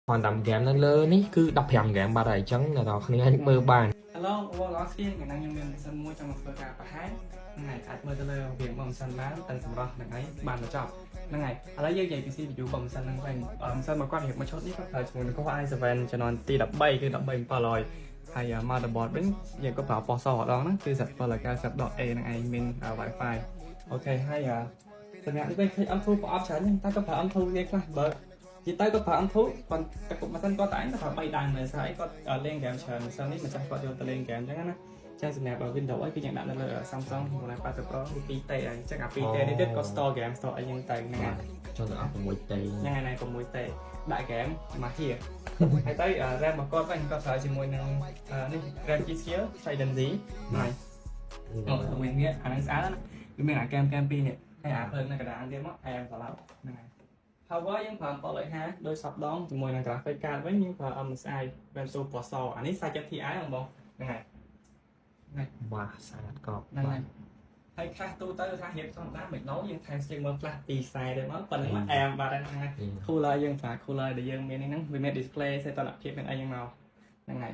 còn tầm game nó lớn ní cứ đọc hàm game ba đầy trắng là đó khi anh mơ bàn Hello, ô lót xí ngày nay nhân viên sân mua trong một phơi cà phê ngày ạt mơ tới lời việc bồng sân bán tận sầm rọ ngày ấy bàn nó chọc ngày lấy dây giày PC bị chủ bồng sân năng vàng sân mà quan hệ mà chốt đi các thời chúng mình có ai seven cho nên ti đập bay cứ đập bay pa lòi hay motherboard đứng giờ có bảo pò sò đó nóคือสัตว์ปลาการสัตว์ดอกเอนั่งไงมินWi-Fi โอเคให้สัญญาณที่เป็นคลิปอัมทูพออัพใช้ยังใต้ก็ผ่าอัมทูเรียกนะเบอร์chỉ tới có phải ăn thuốc còn các cục mà xanh có tải nó phải bay đàn này sai có lên kèm chờ sau này mình chắc có cho lên kèm chẳng á trang snap ở Windows ấy cái nhận đạn là Samsung một này ba pro PT này chắc là PT đi tiếp có store game store ở những tầng này cho nó áp một tệ ngày này còn mùi tệ đại kém mà here hay tới ra mà con anh có sợ chỉ mùi năng ra chi xíu xây đèn gì này tụi mình nghe anh sáng đó tụi mình là cam pin này hay hơn là cái đạn game mất em phải làm này Power យើងប្រើបលឲ្យ50ដោយសពដងជាមួយនឹង graphic card វិញយើងប្រើ MSI Venso Processor អានេះ40 Ti ហ្នឹងបងហ្នឹងហើយហ្នឹង wow ស្អាតកប់ ហ្នឹងហើយហើយខ្លះទូទៅថារៀបធម្មតាមិនដោយើងថែមស្ទៀងមើល flash ពីខ្សែទៅមកប៉ុណ្្នឹងមកអែមបាត់ហ្នឹងហើយ cooler យើងប្រើ cooler ដែលយើងមានហ្នឹងវាមាន display សេតនភាពមានអីយ៉ាងមកហ្នឹងហើយ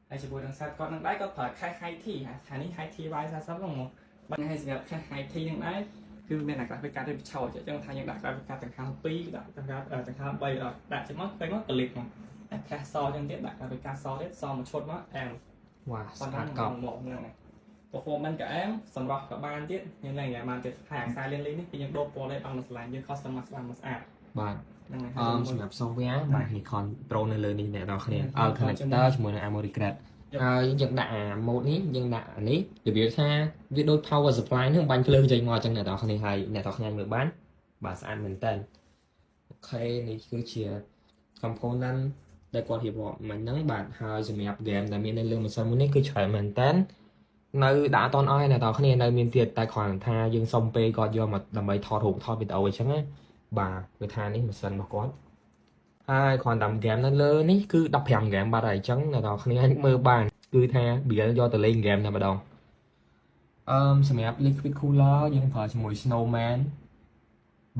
ហើយជាមួយនឹង set គាត់នឹងដែរគាត់ប្រើ cache high T ថានេះ high T Y40 ហ្នឹងមកបាទហើយសម្រាប់ cache high T ហ្នឹងដែរគឺមានតែ graphic card ទៅឆោតអញ្ចឹងថាយើងដាក់ graphic card ទាំងខាង2ដាក់ទាំងខាង3ដាក់ចេញមកឃើញមកកលិបមកតែ cache សអញ្ចឹងទៀតដាក់ graphic card សទៀតសមកឈុតមកអែម wow ស្អាតកប់ មកហ្នឹងហើយ performance ក៏អែមសម្រាប់ក៏បានទៀតយើងឡើងយ៉ាងបានទៀតហើយអាខ្សែលៀននេះគឺយើងដូរពណ៌លេខបានស្លាញ់យើង custom ស្អាតស្អាត បាទ ហ្នឹងហើយ សម្រាប់ software បាទ Nikon Pro នៅលើនេះអ្នកនរគ្នា connector ជាមួយនឹង memory card ហើយយើងដាក់ mode នេះយើងដាក់នេះរបៀបថាវាដូច power supply នឹងបាញ់ភ្លើងចេញមកអញ្ចឹងអ្នកនរគ្នាហើយអ្នកនរគ្នាមើលបានបាទស្អាតមែនតើអូខេនេះគឺជា component ដែលគាត់រៀបរាប់មិញហ្នឹងបាទហើយសម្រាប់ game ដែលមាននៅលើម៉ាស៊ីនមួយនេះគឺច្រើនមែនតើនៅដាក់អត់តឲ្យអ្នកនរគ្នានៅមានទៀតតែគ្រាន់ថាយើងសុំពេលគាត់យកមកដើម្បីថតរូបថតវីដេអូអញ្ចឹងណាបាទវាថានេះម៉ាស៊ីនរបស់គាត់ហើយគ្រាន់តែ game នៅលើនេះគឺ15 game បាត់ហើយអញ្ចឹងអ្នកនរគ្នាអាចមើលបានគឺថា build យកទៅលេង game តែម្ដងសម្រាប់ liquid cooler យើងប្រើជាមួយ snowman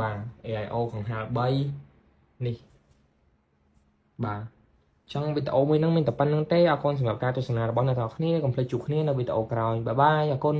បាទ AIO កង្ហាល3នេះបាទចង់វីដេអូមួយហ្នឹងមានតែប៉ុណ្្នឹងទេអរគុណសម្រាប់ការទស្សនារបស់អ្នកនរគ្នាកុំភ្លេចជួបគ្នានៅវីដេអូក្រោយបាយបាយអរគុណ